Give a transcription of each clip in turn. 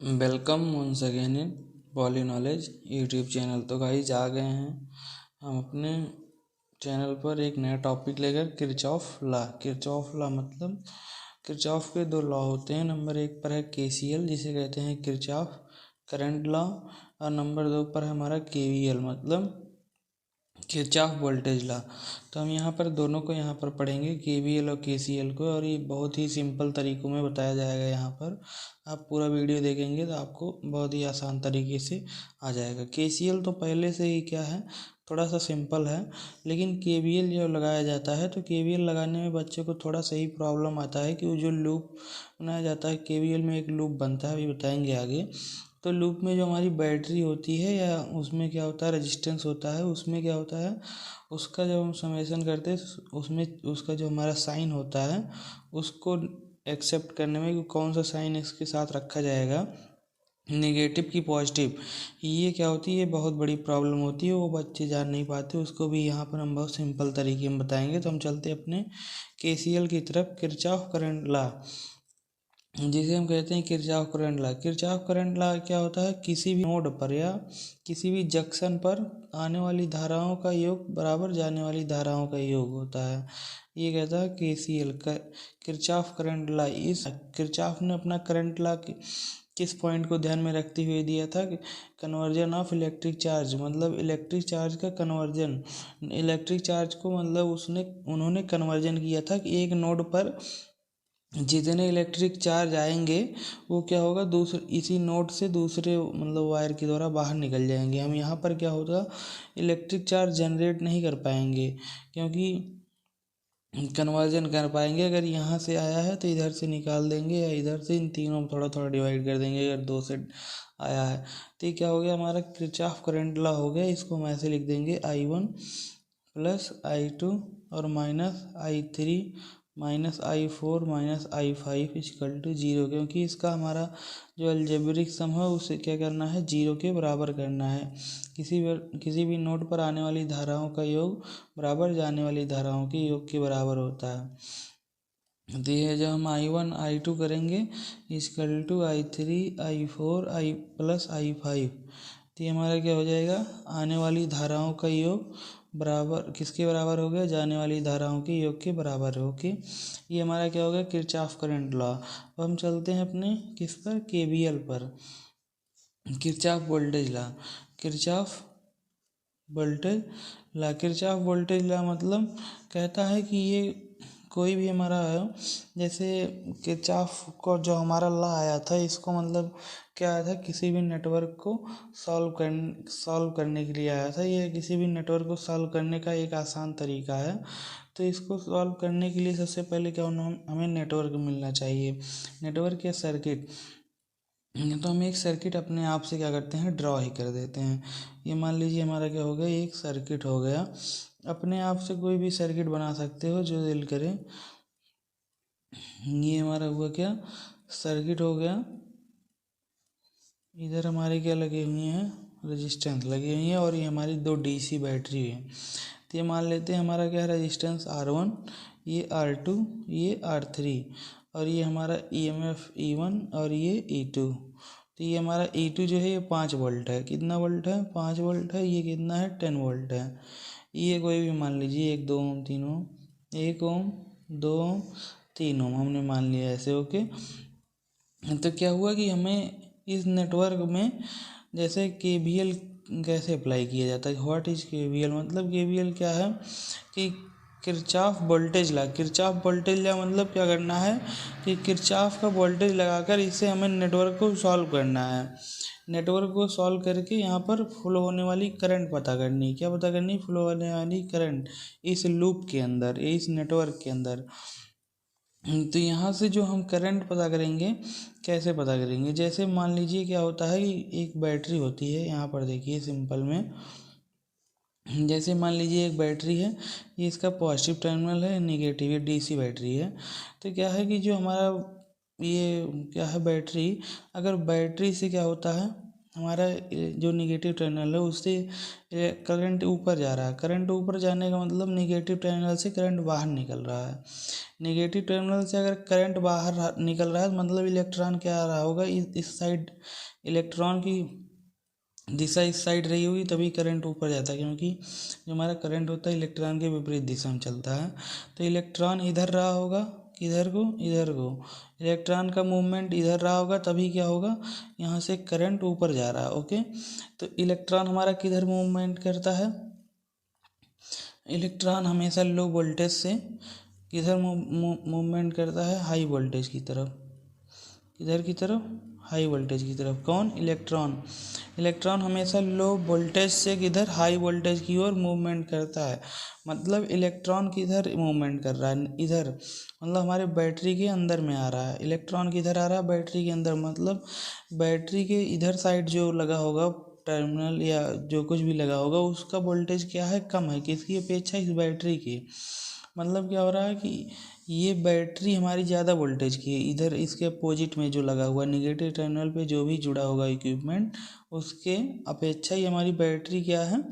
Welcome once again in Poly Knowledge YouTube channel. तो guys आ गए हैं हम अपने चैनल पर एक नया टॉपिक लेकर किरचॉफ लॉ मतलब किरचॉफ के दो लॉ होते हैं। नंबर एक पर है केसीएल जिसे कहते हैं किरचॉफ करंट लॉ, और नंबर दो पर है हमारा केवीएल मतलब किरचॉफ वोल्टेज लॉ। तो हम यहाँ पर दोनों को यहाँ पर पढ़ेंगे, केवीएल और केसीएल को, और ये बहुत ही सिंपल तरीक़ों में बताया जाएगा। यहाँ पर आप पूरा वीडियो देखेंगे तो आपको बहुत ही आसान तरीके से आ जाएगा। केसीएल तो पहले से ही क्या है, थोड़ा सा सिंपल है, लेकिन केवीएल जो लगाया जाता है तो केवीएल लगाने में बच्चे को थोड़ा सा ही प्रॉब्लम आता है कि वो जो लूप बनाया जाता है, केवीएल में एक लूप बनता है, अभी बताएंगे आगे। तो लूप में जो हमारी बैटरी होती है या उसमें क्या होता है, रेजिस्टेंस होता है, उसमें क्या होता है, उसका जब हम समेसन करते हैं उसमें उसका जो हमारा साइन होता है उसको एक्सेप्ट करने में कि कौन सा साइन इसके साथ रखा जाएगा, नेगेटिव की पॉजिटिव, ये क्या होती है, ये बहुत बड़ी प्रॉब्लम होती है, वो बच्चे जान नहीं पाते। उसको भी यहाँ पर हम बहुत सिंपल तरीके में बताएंगे। तो हम चलते अपने केसीएल की तरफ, किरचॉफ करंट लॉ जिसे हम कहते हैं Kirchhoff current law. Kirchhoff current law क्या होता है, किसी भी नोड पर या किसी भी जंक्शन पर आने वाली धाराओं का योग बराबर जाने वाली धाराओं का योग होता है। ये कहता है केसीएल का किरचॉफ करंट लॉ। इस किरचॉफ ने अपना करंट लॉ किस पॉइंट को ध्यान में रखते हुए दिया था, कन्वर्जन ऑफ इलेक्ट्रिक चार्ज, मतलब इलेक्ट्रिक चार्ज का कन्वर्जन, इलेक्ट्रिक चार्ज को मतलब उन्होंने कन्वर्जन किया था कि एक नोड पर जितने इलेक्ट्रिक चार्ज आएंगे वो क्या होगा, दूसरे इसी नोड से दूसरे मतलब वायर के द्वारा बाहर निकल जाएंगे। हम यहाँ पर क्या होगा, इलेक्ट्रिक चार्ज जनरेट नहीं कर पाएंगे क्योंकि कन्वर्जन कर पाएंगे। अगर यहाँ से आया है तो इधर से निकाल देंगे या इधर से, इन तीनों में थोड़ा थोड़ा डिवाइड कर देंगे। अगर दो से आया है तो ये क्या हो गया, हमारा किरचॉफ करंट लॉ हो गया। इसको हम ऐसे लिख देंगे I1 प्लस I2 और minus I3 minus I4 minus I5 equal to 0, क्योंकि इसका हमारा जो अलजेब्रिक सम है उसे क्या करना है, 0 के बराबर करना है। किसी भी नोड पर आने वाली धाराओं का योग बराबर जाने वाली धाराओं के योग के बराबर होता है। तो ये जब हम I1 I2 करेंगे equal to I3 I4 I plus I5, तो ये हमारा क्या हो जाएगा, आने वाली धाराओं का योग बराबर किसके बराबर हो गया, जाने वाली धाराओं के योग के बराबर हो के। ये हमारा क्या हो गया, किरचॉफ करंट लॉ। अब हम चलते हैं अपने किस पर, केवीएल पर, Kirchhoff voltage law. Kirchhoff voltage law, Kirchhoff voltage law मतलब कहता है कि ये कोई भी हमारा है, जैसे किरचॉफ को जो हमारा लॉ आया था, इसको मतलब क्या आया था, किसी भी नेटवर्क को सॉल्व करने के लिए आया था। ये किसी भी नेटवर्क को सॉल्व करने का एक आसान तरीका है। तो इसको सॉल्व करने के लिए सबसे पहले क्या होना, हमें नेटवर्क मिलना चाहिए, नेटवर्क या सर्किट। तो हम एक सर्किट अपने आप से क्या करते हैं, ड्रॉ ही कर देते हैं। ये मान लीजिए हमारा क्या हो गया, एक सर्किट हो गया। अपने आप से कोई भी सर्किट बना सकते हो जो दिल करे। ये हमारा हुआ क्या, सर्किट हो गया। इधर हमारे क्या लगे हुए हैं, रेजिस्टेंस लगी हुई है, और ये हमारी दो डीसी बैटरी है। तो ये मान लेते हैं हमारा क्या है, रेजिस्टेंस R1, ये R2, ये R3, और ये हमारा EMF E1 और ये E2। तो ये हमारा E2 जो है ये 5 वोल्ट है। कितना वोल्ट है, 5 वोल्ट है। ये कितना है, 10 वोल्ट है। ये कोई भी मान लीजिए, 1 2 ओम 3 ओम, 1 ओम 2 ओम 3 ओम हमने मान लिया ऐसे। ओके, तो क्या हुआ कि हमें इस नेटवर्क में जैसे केवीएल कैसे अप्लाई किया जाता है, व्हाट इज केवीएल, मतलब केवीएल क्या है कि Kirchhoff voltage law. Kirchhoff voltage law मतलब क्या करना है कि किरचॉफ का वोल्टेज लगाकर इससे हमें नेटवर्क को सॉल्व करना है। नेटवर्क को सॉल्व करके यहाँ पर फ्लो होने वाली करंट पता करनी, क्या पता करनी, फ्लो होने वाली करंट इस लूप के अंदर, इस नेटवर्क के अंदर। तो यहाँ से जो हम करंट पता करेंगे, कैसे पता करेंगे, जैसे मान लीजिए क्या होता है कि एक बैटरी होती है, यहाँ पर देखिए सिंपल में, जैसे मान लीजिए एक बैटरी है, ये इसका पॉजिटिव टर्मिनल है, नेगेटिव, ये डीसी बैटरी है। तो क्या है कि जो हमारा ये क्या है बैटरी, अगर बैटरी से क्या होता है, हमारा जो निगेटिव टर्मिनल है उससे करंट ऊपर जा रहा है। करंट ऊपर जाने का मतलब निगेटिव टर्मिनल से करंट बाहर निकल रहा है। निगेटिव टर्मिनल से अगर करंट बाहर निकल रहा है मतलब इलेक्ट्रॉन क्या आ रहा होगा, इस साइड इलेक्ट्रॉन की दिशा इस साइड रही होगी तभी करंट ऊपर जाता है, क्योंकि जो हमारा करंट होता है इलेक्ट्रॉन के विपरीत दिशा में चलता है। तो इलेक्ट्रॉन इधर रहा होगा, किधर को, इधर को। इलेक्ट्रॉन का मूवमेंट इधर रहा होगा तभी क्या होगा, यहाँ से करंट ऊपर जा रहा है। ओके, तो इलेक्ट्रॉन हमारा किधर मूवमेंट करता है, इलेक्ट्रॉन हमेशा लो वोल्टेज से किधर मूवमेंट करता है, हाई वोल्टेज की तरफ। किधर की तरफ, हाई वोल्टेज की तरफ। कौन, इलेक्ट्रॉन। इलेक्ट्रॉन हमेशा लो वोल्टेज से किधर, हाई वोल्टेज की ओर मूवमेंट करता है। मतलब इलेक्ट्रॉन किधर मूवमेंट कर रहा है, इधर। मतलब हमारे बैटरी के अंदर में आ रहा है। इलेक्ट्रॉन किधर आ रहा है, बैटरी के अंदर। मतलब बैटरी के इधर साइड जो लगा होगा टर्मिनल या जो कुछ भी लगा होगा उसका वोल्टेज क्या है, कम है। किसकी अपेक्षा, इस बैटरी की। मतलब क्या हो रहा है कि ये बैटरी हमारी ज़्यादा वोल्टेज की है। इधर इसके अपोजिट में जो लगा हुआ निगेटिव टर्मिनल पे जो भी जुड़ा होगा इक्विपमेंट, उसके अपेक्षा ही हमारी बैटरी क्या है,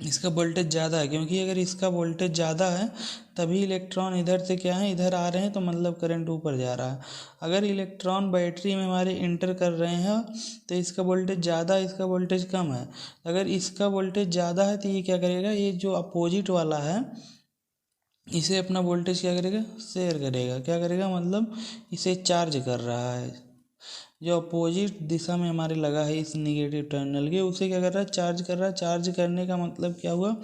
इसका वोल्टेज ज़्यादा है। क्योंकि अगर इसका वोल्टेज ज़्यादा है तभी इलेक्ट्रॉन इधर से क्या है, इधर आ रहे हैं, तो मतलब करंट ऊपर जा रहा है। अगर इलेक्ट्रॉन बैटरी में हमारे इंटर कर रहे हैं तो इसका वोल्टेज ज़्यादा है, इसका वोल्टेज कम है। अगर इसका वोल्टेज ज़्यादा है तो ये क्या करेगा, ये जो अपोजिट वाला है इसे अपना वोल्टेज क्या करेगा, शेयर करेगा। क्या करेगा, मतलब इसे चार्ज कर रहा है। जो अपोजिट दिशा में हमारे लगा है इस निगेटिव टर्मिनल के, उसे क्या कर रहा है, चार्ज कर रहा है। चार्ज करने का मतलब क्या हुआ,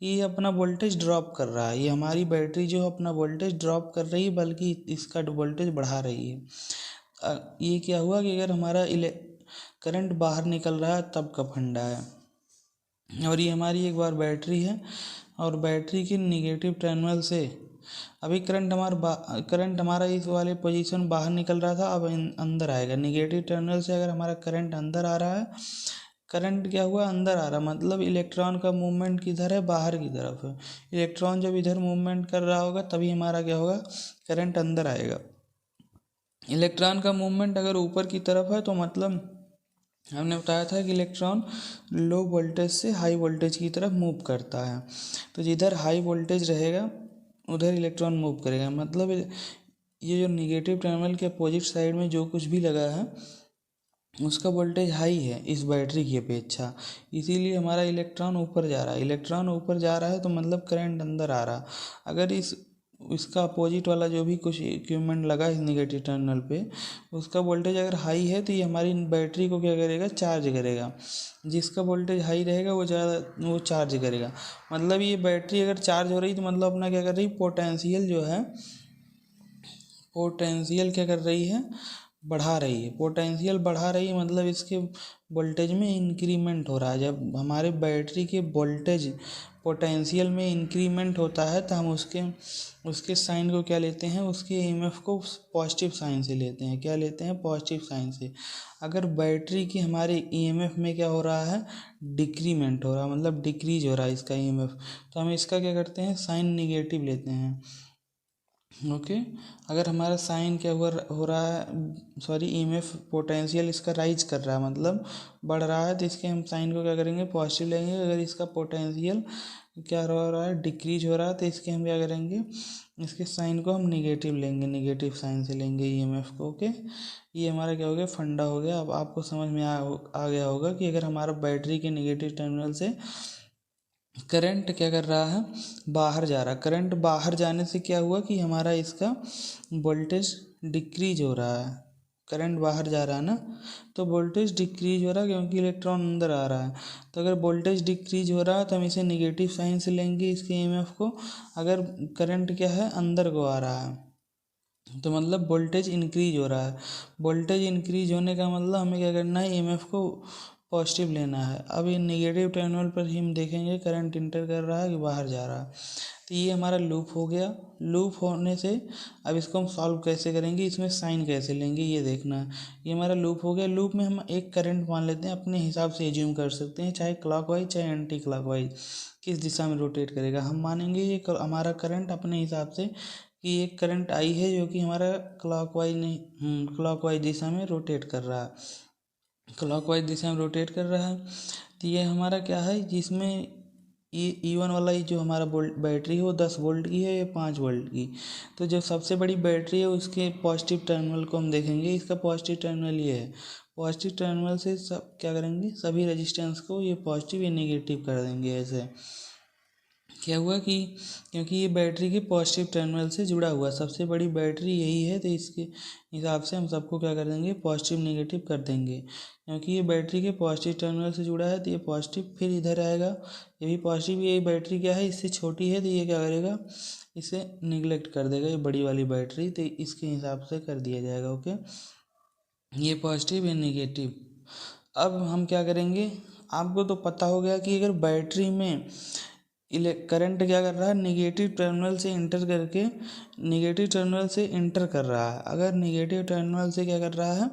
ये अपना वोल्टेज ड्रॉप कर रहा है। ये हमारी बैटरी जो अपना वोल्टेज ड्रॉप कर रही है, बल्कि इसका वोल्टेज बढ़ा रही है। ये क्या हुआ कि अगर हमारा करंट बाहर निकल रहा है तब का फंडा है। और ये हमारी एक बार बैटरी है, और बैटरी के निगेटिव टर्मिनल से अभी करंट हमारा इस वाले पोजीशन बाहर निकल रहा था, अब अंदर आएगा। निगेटिव टर्मिनल से अगर हमारा करंट अंदर आ रहा है, करंट क्या हुआ, अंदर आ रहा, मतलब इलेक्ट्रॉन का मूवमेंट किधर है, बाहर की तरफ है। इलेक्ट्रॉन जब इधर मूवमेंट कर रहा होगा तभी हमारा क्या होगा, करंट अंदर आएगा। इलेक्ट्रॉन का मूवमेंट अगर ऊपर की तरफ है तो मतलब हमने बताया था कि इलेक्ट्रॉन लो वोल्टेज से हाई वोल्टेज की तरफ मूव करता है। तो जिधर हाई वोल्टेज रहेगा उधर इलेक्ट्रॉन मूव करेगा। मतलब ये जो निगेटिव टर्मिनल के अपोजिट साइड में जो कुछ भी लगा है उसका वोल्टेज हाई है इस बैटरी की अपेक्षा, इसीलिए हमारा इलेक्ट्रॉन ऊपर जा रहा है। इलेक्ट्रॉन ऊपर जा रहा है तो मतलब करंट अंदर आ रहा। अगर इसका अपोजिट वाला जो भी कुछ इक्विपमेंट लगा है निगेटिव टर्मिनल पे, उसका वोल्टेज अगर हाई है तो ये हमारी बैटरी को क्या करेगा, चार्ज करेगा। जिसका वोल्टेज हाई रहेगा वो चार्ज करेगा। मतलब ये बैटरी अगर चार्ज हो रही तो मतलब अपना क्या कर रही, पोटेंशियल जो है, पोटेंशियल क्या कर रही है, बढ़ा रही है। पोटेंशियल बढ़ा रही है मतलब इसके वोल्टेज में इंक्रीमेंट हो रहा है। जब हमारे बैटरी के वोल्टेज पोटेंशियल में इंक्रीमेंट होता है तो हम उसके साइन को क्या लेते हैं, उसके ईएमएफ को पॉजिटिव साइन से लेते हैं। क्या लेते हैं, पॉजिटिव साइन से। अगर बैटरी की हमारे ईएमएफ में क्या हो रहा है, डिक्रीमेंट हो रहा है, मतलब डिक्रीज हो रहा है इसका ईएमएफ, तो हम इसका क्या करते हैं, साइन निगेटिव लेते हैं। ओके, अगर हमारा साइन क्या हो रहा है, सॉरी ईएमएफ पोटेंशियल इसका राइज कर रहा है, मतलब बढ़ रहा है, तो इसके हम साइन को क्या करेंगे, पॉजिटिव लेंगे। अगर इसका पोटेंशियल क्या हो रहा है, डिक्रीज हो रहा है, तो इसके हम क्या करेंगे, इसके साइन को हम निगेटिव लेंगे, निगेटिव साइन से लेंगे ईएमएफ को। ओके, ये हमारा क्या हो गया, फंडा हो गया। अब आपको समझ में आ गया होगा कि अगर हमारा बैटरी के निगेटिव टर्मिनल से करंट क्या कर रहा है, बाहर जा रहा है। करंट बाहर जाने से क्या हुआ कि हमारा इसका वोल्टेज डिक्रीज हो रहा है। करंट बाहर जा रहा है ना, तो वोल्टेज डिक्रीज हो रहा है क्योंकि इलेक्ट्रॉन अंदर आ रहा है। तो अगर वोल्टेज डिक्रीज हो रहा है तो हम इसे निगेटिव साइन से लेंगे इसके ईएमएफ को। अगर करंट क्या है, अंदर को आ रहा है तो मतलब वोल्टेज इंक्रीज हो रहा है। वोल्टेज इंक्रीज होने का मतलब हमें क्या करना है, ईएमएफ को पॉजिटिव लेना है। अब ये नेगेटिव टर्मिनल पर ही हम देखेंगे करंट इंटर कर रहा है कि बाहर जा रहा है। तो ये हमारा लूप हो गया। लूप होने से अब इसको हम सॉल्व कैसे करेंगे, इसमें साइन कैसे लेंगे ये देखना है। ये हमारा लूप हो गया। लूप में हम एक करंट मान लेते हैं, अपने हिसाब से एज्यूम कर सकते हैं, चाहे क्लॉकवाइज चाहे एंटी क्लॉकवाइज, किस दिशा में रोटेट करेगा। हम मानेंगे ये हमारा करंट अपने हिसाब से कि एक करंट आई है जो कि हमारा क्लॉकवाइज नहीं, क्लॉकवाइज दिशा में रोटेट कर रहा है। क्लॉकवाइज दिशा में रोटेट कर रहा है। तो ये हमारा क्या है, जिसमें ये E1 वाला ये जो हमारा बैटरी है वो 10 वोल्ट की है, ये 5 वोल्ट की। तो जो सबसे बड़ी बैटरी है उसके पॉजिटिव टर्मिनल को हम देखेंगे। इसका पॉजिटिव टर्मिनल ये है। पॉजिटिव टर्मिनल से सब क्या करेंगे, सभी रेजिस्टेंस को ये पॉजिटिव या नेगेटिव कर देंगे। ऐसे क्या हुआ कि क्योंकि ये बैटरी के पॉजिटिव टर्मिनल से जुड़ा हुआ सबसे बड़ी बैटरी यही है, तो इसके हिसाब से हम सबको क्या कर देंगे, पॉजिटिव नेगेटिव कर देंगे। क्योंकि ये बैटरी के पॉजिटिव टर्मिनल से जुड़ा है तो ये पॉजिटिव फिर इधर आएगा, ये भी पॉजिटिव। ये बैटरी क्या है, इससे छोटी है तो ये क्या करेगा, इसे निगलेक्ट कर देगा, ये बड़ी वाली बैटरी, तो इसके हिसाब से कर दिया जाएगा। ओके, ये पॉजिटिव या नेगेटिव। अब हम क्या करेंगे, आपको तो पता हो गया कि अगर बैटरी में करंट क्या कर रहा है, नेगेटिव टर्मिनल से इंटर करके नेगेटिव टर्मिनल से इंटर कर रहा है। अगर नेगेटिव टर्मिनल से क्या कर रहा है,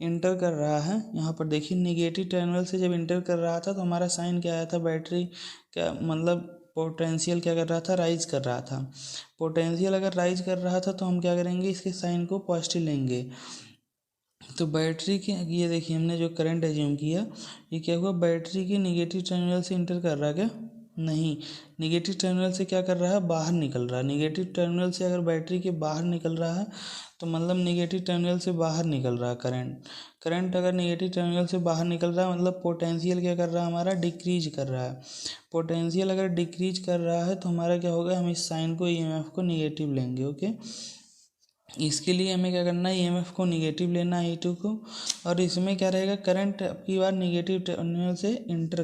इंटर कर रहा है, यहाँ पर देखिए नेगेटिव टर्मिनल से जब इंटर कर रहा था तो हमारा साइन क्या आया था, बैटरी क्या मतलब पोटेंशियल क्या कर रहा था, राइज कर रहा था। पोटेंशियल अगर राइज कर रहा था तो हम क्या करेंगे, इसके साइन को पॉजिटिव लेंगे। तो बैटरी के ये देखिए हमने जो करंट एज्यूम किया, ये क्या हुआ, बैटरी के नेगेटिव टर्मिनल से इंटर कर रहा है क्या, नहीं, नेगेटिव टर्मिनल से क्या कर रहा है, बाहर निकल रहा है। नेगेटिव टर्मिनल से अगर बैटरी के बाहर निकल रहा है तो मतलब नेगेटिव टर्मिनल से बाहर निकल रहा है करंट अगर नेगेटिव टर्मिनल से बाहर निकल रहा है मतलब पोटेंशियल क्या कर रहा है, हमारा डिक्रीज कर रहा है। पोटेंशियल अगर डिक्रीज कर रहा है तो हमारा क्या होगा, हम इस साइन को EMF को नेगेटिव लेंगे। ओके, इसके लिए हमें क्या करना है, EMF को नेगेटिव लेना है E2 को। और इसमें क्या रहेगा, करंट आपकी बार नेगेटिव टर्मिनल से इंटर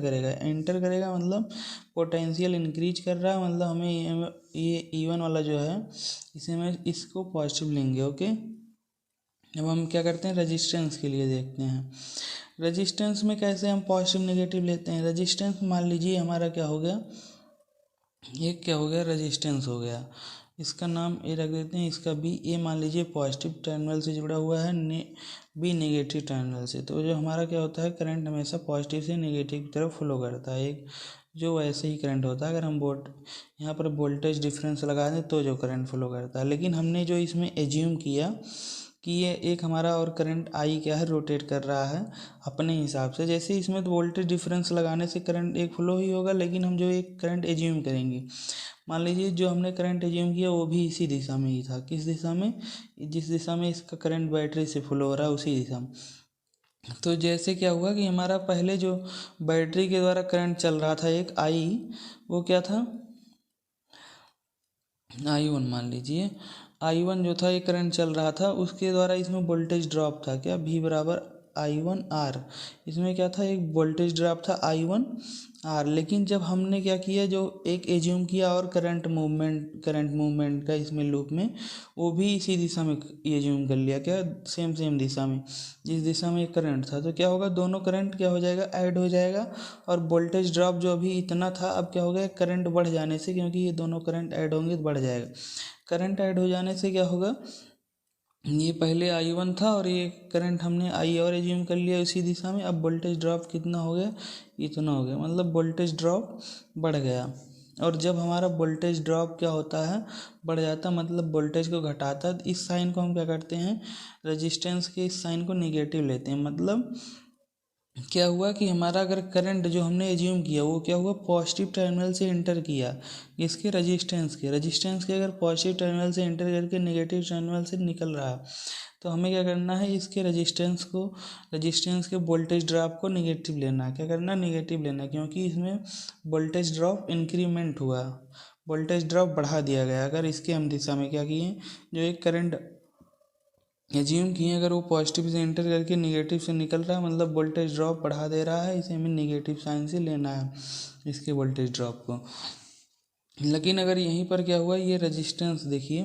करेगा मतलब पोटेंशियल इंक्रीज कर रहा है, मतलब हमें ये E1 वाला जो है इसे में इसको पॉजिटिव लेंगे। ओके, अब हम क्या करते हैं, रेजिस्टेंस के लिए देखते हैं। रेजिस्टेंस में कैसे हम पॉजिटिव नेगेटिव लेते हैं। रेजिस्टेंस मान लीजिए हमारा क्या हो गया, ये क्या हो गया, रेजिस्टेंस हो गया। इसका नाम ए रख देते हैं, इसका बी। ए मान लीजिए पॉजिटिव टर्मिनल से जुड़ा हुआ है, बी नेगेटिव टर्मिनल से। तो जो हमारा क्या होता है, करंट हमेशा पॉजिटिव से नेगेटिव की तरफ फ्लो करता है, एक जो वैसे ही करंट होता है। अगर हम यहाँ पर वोल्टेज डिफरेंस लगा दें तो जो करंट फ्लो करता है। लेकिन हमने जो इसमें एज्यूम किया कि ये एक हमारा और करंट आई क्या है, रोटेट कर रहा है अपने हिसाब से। जैसे इसमें तो वोल्टेज डिफरेंस लगाने से करंट एक फ्लो ही होगा, लेकिन हम जो एक करंट एज्यूम करेंगे, मान लीजिए जो हमने करंट एज्यूम किया वो भी इसी दिशा में ही था। किस दिशा में, जिस दिशा में इसका करंट बैटरी से फ्लो हो रहा है उसी दिशा में। तो जैसे क्या हुआ कि हमारा पहले जो बैटरी के द्वारा करंट चल रहा था एक आई, वो क्या था, I1 मान लीजिए। I1 जो था ये करंट चल रहा था, उसके द्वारा इसमें वोल्टेज ड्रॉप था क्या, V बराबर I1R। इसमें क्या था, एक वोल्टेज ड्रॉप था I1R। लेकिन जब हमने क्या किया, जो एक एज्यूम किया और करंट मूवमेंट का इसमें लूप में, वो भी इसी दिशा में एज्यूम कर लिया क्या, सेम दिशा में, जिस दिशा में करंट था। तो क्या होगा, दोनों करंट क्या हो जाएगा, ऐड हो जाएगा। और वोल्टेज ड्रॉप जो अभी इतना था, अब क्या हो गया, करंट बढ़ जाने से, क्योंकि ये दोनों करंट ऐड होंगे तो बढ़ जाएगा। करंट ऐड हो जाने से क्या होगा, ये पहले I1 था और ये करंट हमने I और एज्यूम कर लिया उसी दिशा में। अब वोल्टेज ड्रॉप कितना हो गया, इतना हो गया, मतलब वोल्टेज ड्रॉप बढ़ गया। और जब हमारा वोल्टेज ड्रॉप क्या होता है, बढ़ जाता, मतलब वोल्टेज को घटाता है, तो इस साइन को हम क्या करते हैं, रेजिस्टेंस के इस साइन को नेगेटिव लेते हैं। मतलब क्या हुआ कि हमारा अगर करंट जो हमने एज्यूम किया वो क्या हुआ, पॉजिटिव टर्मिनल से इंटर किया, इसके रेजिस्टेंस के अगर पॉजिटिव टर्मिनल से इंटर करके नेगेटिव टर्मिनल से निकल रहा है, तो हमें क्या करना है, इसके रेजिस्टेंस के वोल्टेज ड्रॉप को नेगेटिव लेना है। क्या करना, नेगेटिव लेना, क्योंकि इसमें वोल्टेज ड्रॉप इंक्रीमेंट हुआ, वोल्टेज ड्रॉप बढ़ा दिया गया। अगर इसके हम दिशा में क्या किए, जो एक करंट एज्यूम किए, अगर वो पॉजिटिव से इंटर करके नेगेटिव से निकल रहा है, मतलब वोल्टेज ड्रॉप बढ़ा दे रहा है, इसे हमें नेगेटिव साइन से लेना है इसके वोल्टेज ड्रॉप को। लेकिन अगर यहीं पर क्या हुआ, ये रेजिस्टेंस देखिए,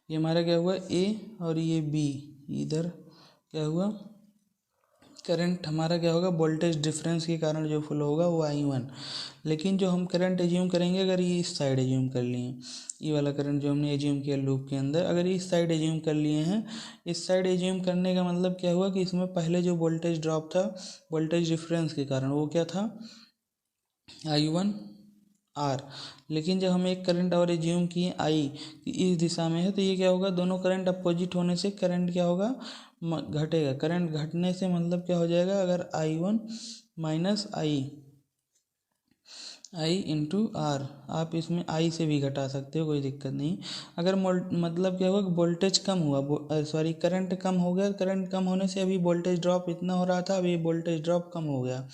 ये हमारा क्या हुआ, ए और ये बी, इधर क्या हुआ, करंट हमारा क्या होगा, वोल्टेज डिफरेंस के कारण जो फ्लो होगा वो I1। लेकिन जो हम करंट एज्यूम करेंगे, अगर ये इस साइड एज्यूम कर लिए, ये वाला करंट जो हमने एज्यूम किया लूप के अंदर, अगर इस साइड एज्यूम कर लिए हैं, इस साइड एज्यूम करने का मतलब क्या हुआ कि इसमें पहले जो वोल्टेज ड्रॉप था वोल्टेज डिफरेंस के कारण, वो क्या था, I1R। लेकिन जब हम एक करंट और एज्यूम किए I कि इस दिशा में है, तो ये क्या होगा, दोनों करंट अपोजिट होने से करंट क्या होगा, घटेगा। करंट घटने से मतलब क्या हो जाएगा, अगर I1 minus I into are, आप इसमें आई से भी घटा सकते हो, कोई दिक्कत नहीं। अगर मतलब क्या हुआ, वोल्टेज कम हुआ, सॉरी करंट कम हो गया, करंट कम होने से अभी वोल्टेज ड्रॉप इतना हो रहा था, अभी वोल्टेज ड्रॉप कम हो गया।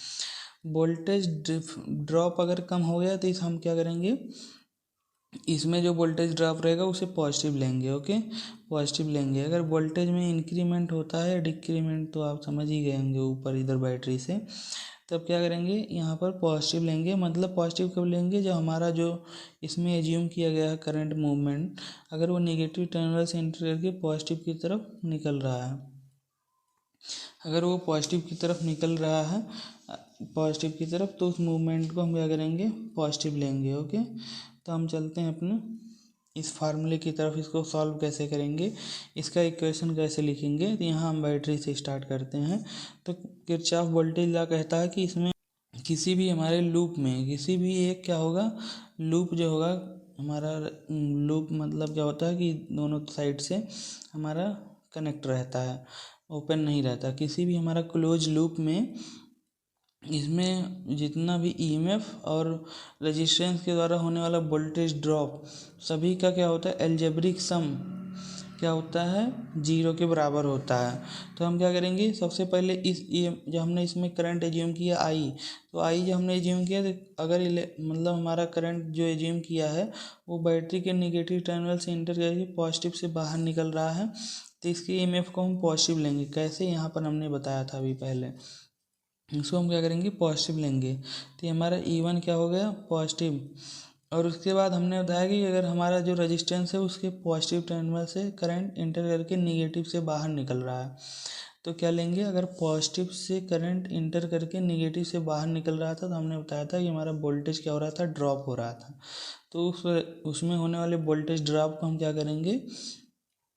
वोल्टेज ड्रॉप अगर कम हो गया तो इस हम क्या करेंगे, इसमें जो वोल्टेज ड्रॉप रहेगा उसे पॉजिटिव लेंगे। ओके, पॉजिटिव लेंगे। अगर वोल्टेज में इंक्रीमेंट होता है, डिक्रीमेंट तो आप समझ ही गए होंगे ऊपर इधर बैटरी से, तब क्या करेंगे, यहाँ पर पॉजिटिव लेंगे। मतलब पॉजिटिव कब लेंगे, जब हमारा जो इसमें एज्यूम किया गया है करंट मूवमेंट, अगर वो नेगेटिव टर्मिनल से एंटर करके पॉजिटिव की तरफ निकल रहा है, अगर वो पॉजिटिव की तरफ निकल रहा है, पॉजिटिव की तरफ, तो उस मूवमेंट को हम क्या करेंगे, पॉजिटिव लेंगे। ओके, तो हम चलते हैं अपने इस फार्मूले की तरफ। इसको सॉल्व कैसे करेंगे, इसका इक्वेशन कैसे लिखेंगे, तो यहाँ हम बैटरी से स्टार्ट करते हैं। तो किरचॉफ वोल्टेज लॉ कहता है कि इसमें किसी भी हमारे लूप में किसी भी एक क्या होगा, लूप जो होगा हमारा, लूप मतलब क्या होता है कि दोनों साइड से हमारा कनेक्ट रहता है, ओपन नहीं रहता। किसी भी हमारा क्लोज लूप में इसमें जितना भी ईएमएफ और रेजिस्टेंस के द्वारा होने वाला वोल्टेज ड्रॉप, सभी का क्या होता है, अलजेब्रिक सम क्या होता है, जीरो के बराबर होता है। तो हम क्या करेंगे, सबसे पहले जब हमने इसमें करंट एज्यूम किया आई, तो आई जब हमने एज्यूम किया, तो अगर मतलब हमारा करंट जो एज्यूम किया है वो बैटरी के नेगेटिव टर्मिनल से इंटर करके पॉजिटिव से बाहर निकल रहा है, तो इसके ईएमएफ को हम पॉजिटिव लेंगे। कैसे, यहाँ पर हमने बताया था अभी पहले। इसको हम क्या करेंगे, पॉजिटिव लेंगे। तो हमारा E1 क्या हो गया, पॉजिटिव। और उसके बाद हमने बताया कि अगर हमारा जो रेजिस्टेंस है उसके पॉजिटिव टर्मिनल से करंट इंटर करके निगेटिव से बाहर निकल रहा है, तो क्या लेंगे, अगर पॉजिटिव से करंट इंटर करके निगेटिव से बाहर निकल रहा था, तो हमने बताया था कि हमारा वोल्टेज क्या हो रहा था, ड्रॉप हो रहा था। तो उसमें होने वाले वोल्टेज ड्रॉप को हम क्या करेंगे,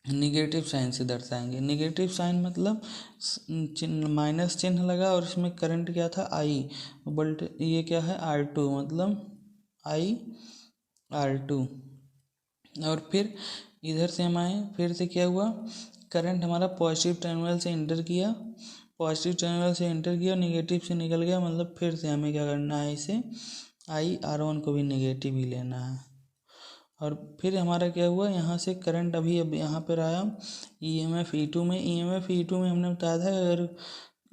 निगेटिव साइन से दर्शाएंगे। निगेटिव साइन मतलब चिन्ह, माइनस चिन्ह लगा, और इसमें करंट क्या था, आई, वोल्टेज ये क्या है, R2, मतलब R2। और फिर इधर से हम आए, फिर से क्या हुआ, करंट हमारा पॉजिटिव टर्मिनल से इंटर किया, पॉजिटिव टर्मिनल से इंटर किया, निगेटिव से निकल गया, मतलब फिर से हमें क्या करना है, इसे R1 को भी निगेटिव ही लेना है। और फिर हमारा क्या हुआ, यहाँ से करंट अभी अब यहाँ पर आया EMF E2 में। EMF E2 में हमने बताया था, अगर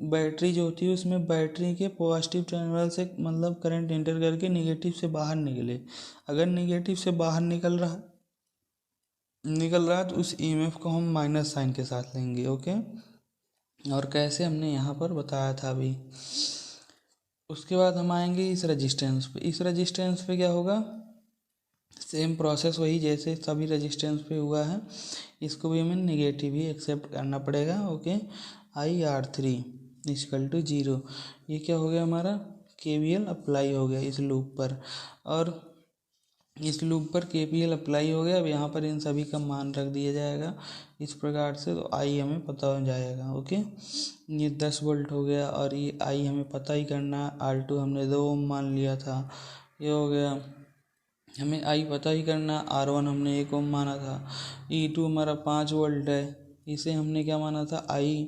बैटरी जो होती है उसमें बैटरी के पॉजिटिव टर्मिनल से मतलब करंट इंटर करके निगेटिव से बाहर निकले, अगर निगेटिव से बाहर निकल रहा है तो उस EMF को हम माइनस साइन के साथ लेंगे। ओके, और कैसे हमने यहाँ पर बताया था अभी। उसके बाद हम आएंगे इस रेजिस्टेंस पे। इस रेजिस्टेंस पे क्या होगा, सेम प्रोसेस वही जैसे सभी रेजिस्टेंस पे हुआ है, इसको भी हमें निगेटिव ही एक्सेप्ट करना पड़ेगा। ओके, IR3 इक्वल टू 0, ये क्या हो गया, हमारा KVL अप्लाई हो गया इस लूप पर, और इस लूप पर KVL अप्लाई हो गया। अब यहाँ पर इन सभी का मान रख दिया जाएगा इस प्रकार से, तो I हमें पता हो जाएगा। ओके, ये 10 वोल्ट हो गया, और ये I हमें पता ही करना, R2 हमने 2 ओम मान लिया था, ये हो गया। हमें I पता ही करना, R1 हमने 1 ओम माना था, E2 हमारा 5 वोल्ट है, इसे हमने क्या माना था, I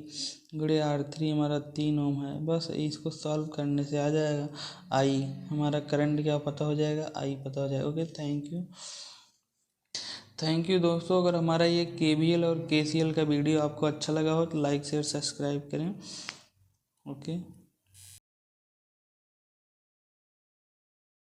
गुणे R3 हमारा 3 ओम है। बस इसको सॉल्व करने से आ जाएगा, I हमारा करंट क्या पता हो जाएगा, I पता हो जाएगा। ओके, थैंक यू दोस्तों। अगर हमारा ये KVL और KCL का वीडियो आपको अच्छा लगा हो तो लाइक शेयर सब्सक्राइब करें। ओके।